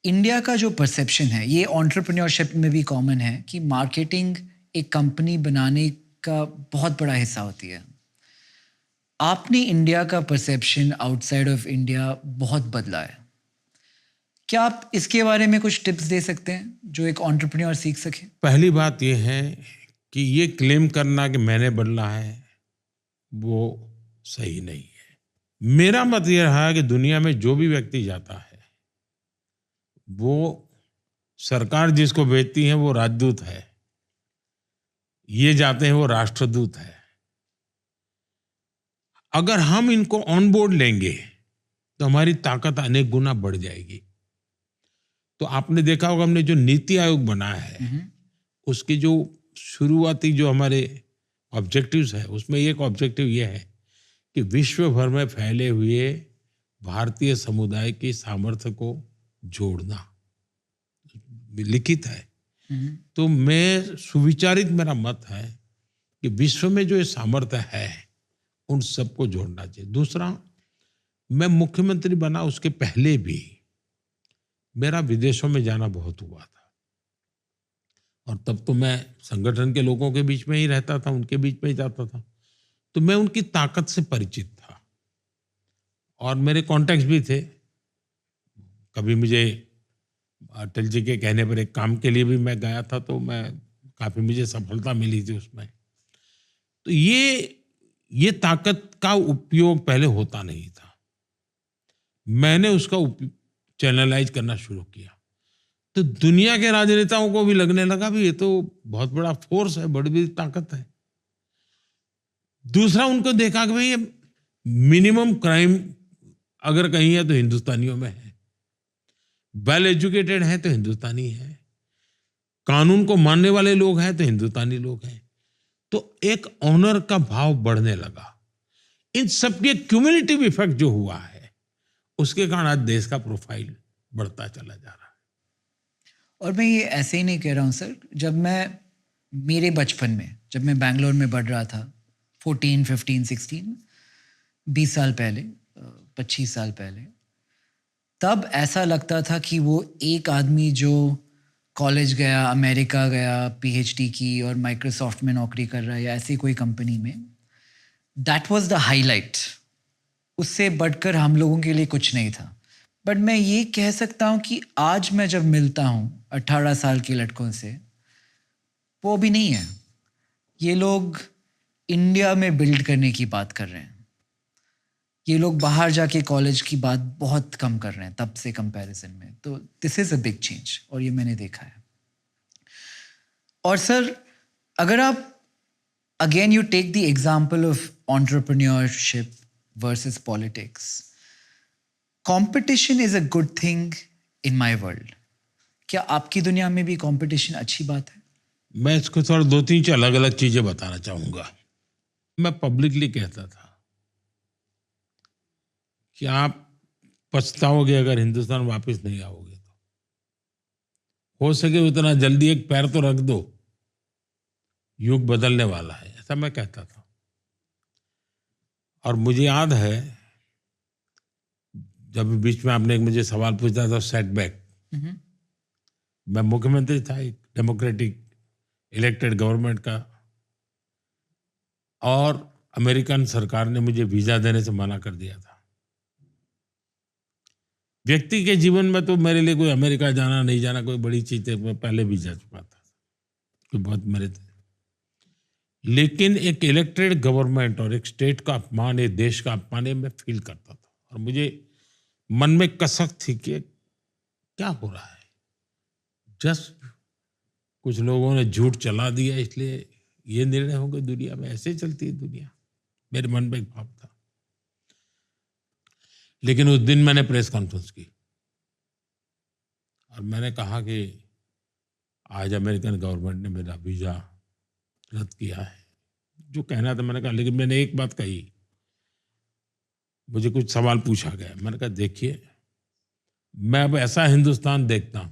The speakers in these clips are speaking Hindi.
इंडिया का जो परसेप्शन है ये एंटरप्रेन्योरशिप में भी कॉमन है कि मार्केटिंग एक कंपनी बनाने का बहुत बड़ा हिस्सा होती है। आपने इंडिया का परसेप्शन आउटसाइड ऑफ इंडिया बहुत बदला है। क्या आप इसके बारे में कुछ टिप्स दे सकते हैं जो एक एंटरप्रेन्योर सीख सके? पहली बात ये है कि ये क्लेम करना कि मैंने बदला है, वो सही नहीं है। मेरा मत ये रहा है कि दुनिया में जो भी व्यक्ति जाता है, वो सरकार जिसको भेजती है वो राजदूत है, ये जाते हैं वो राष्ट्रदूत है। अगर हम इनको ऑन बोर्ड लेंगे तो हमारी ताकत अनेक गुना बढ़ जाएगी। तो आपने देखा होगा हमने जो नीति आयोग बनाया है, उसकी जो शुरुआती जो हमारे ऑब्जेक्टिव्स है, उसमें एक ऑब्जेक्टिव ये है कि विश्व भर में फैले हुए भारतीय समुदाय की सामर्थ्य को जोड़ना, लिखित है। तो मैं सुविचारित मेरा मत है कि विश्व में जो ये सामर्थ्य है उन सबको जोड़ना चाहिए। दूसरा, मैं मुख्यमंत्री बना उसके पहले भी मेरा विदेशों में जाना बहुत हुआ था, और तब तो मैं संगठन के लोगों के बीच में ही रहता था, उनके बीच में ही जाता था, तो मैं उनकी ताकत से परिचित था और मेरे कॉन्टैक्ट्स भी थे। कभी मुझे अटल जी के कहने पर एक काम के लिए भी मैं गया था, तो मैं काफी मुझे सफलता मिली थी उसमें। तो ये ताकत का उपयोग पहले होता नहीं था, मैंने उसका चैनलाइज करना शुरू किया। तो दुनिया के राजनेताओं को भी लगने लगा भी ये तो बहुत बड़ा फोर्स है, बड़ी बड़ी ताकत है। दूसरा, उनको देखा कि भाई ये मिनिमम क्राइम अगर कहीं है तो हिंदुस्तानियों में है, वेल एजुकेटेड है तो हिंदुस्तानी है, कानून को मानने वाले लोग हैं तो हिंदुस्तानी लोग हैं। तो एक ऑनर का भाव बढ़ने लगा। इन सबके क्यूमुलेटिव इफेक्ट जो हुआ है, उसके कारण आज देश का प्रोफाइल बढ़ता चला जा रहा है। और मैं ये ऐसे ही नहीं कह रहा हूँ सर। जब मैं मेरे बचपन में, जब मैं बैंगलोर में बढ़ रहा था, 14, 15, 16, 20 साल पहले, 25 साल पहले, तब ऐसा लगता था कि वो एक आदमी जो कॉलेज गया, अमेरिका गया, पीएचडी की और माइक्रोसॉफ्ट में नौकरी कर रहा है या ऐसी कोई कंपनी में, दैट वाज द हाईलाइट। उससे बढ़कर हम लोगों के लिए कुछ नहीं था। बट मैं ये कह सकता हूँ कि आज मैं जब मिलता हूँ 18 साल के लड़कों से, वो भी नहीं है। ये लोग इंडिया में बिल्ड करने की बात कर रहे हैं। ये लोग बाहर जाके कॉलेज की बात बहुत कम कर रहे हैं तब से कंपैरिजन में। तो this is a big change, और ये मैंने देखा है। और सर, अगर आप again you take the example of entrepreneurship versus politics, competition is a good thing in my world. क्या आपकी दुनिया में भी कंपटीशन अच्छी बात है? मैं इसको थोड़ा दो तीन अलग अलग चीजें बताना चाहूंगा। मैं पब्लिकली कहता था कि आप पछताओगे अगर हिंदुस्तान वापस नहीं आओगे, तो हो सके उतना जल्दी एक पैर तो रख दो, युग बदलने वाला है, ऐसा मैं कहता था। और मुझे याद है जब बीच में आपने एक मुझे सवाल पूछा था सेटबैक, मैं मुख्यमंत्री था एक डेमोक्रेटिक इलेक्टेड गवर्नमेंट का, और अमेरिकन सरकार ने मुझे वीजा देने से मना कर दिया था। व्यक्ति के जीवन में तो मेरे लिए कोई अमेरिका जाना नहीं जाना कोई बड़ी चीज है, मैं पहले भी जा चुका था, कोई बहुत मेरे थे। लेकिन एक इलेक्टेड गवर्नमेंट और एक स्टेट का अपमान, एक देश का अपमान, ये मैं फील करता था, और मुझे मन में कसक थी कि क्या हो रहा है, जस्ट कुछ लोगों ने झूठ चला दिया इसलिए ये निर्णय हो गए दुनिया में, ऐसे चलती है दुनिया। मेरे मन में एक भाव था। लेकिन उस दिन मैंने प्रेस कॉन्फ्रेंस की और मैंने कहा कि आज अमेरिकन गवर्नमेंट ने मेरा वीजा रद्द किया है, जो कहना था मैंने कहा। लेकिन मैंने एक बात कही, मुझे कुछ सवाल पूछा गया, मैंने कहा देखिए, मैं अब ऐसा हिंदुस्तान देखता हूं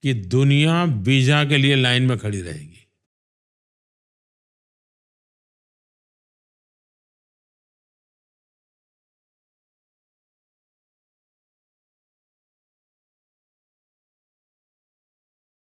कि दुनिया वीजा के लिए लाइन में खड़ी रहेगी,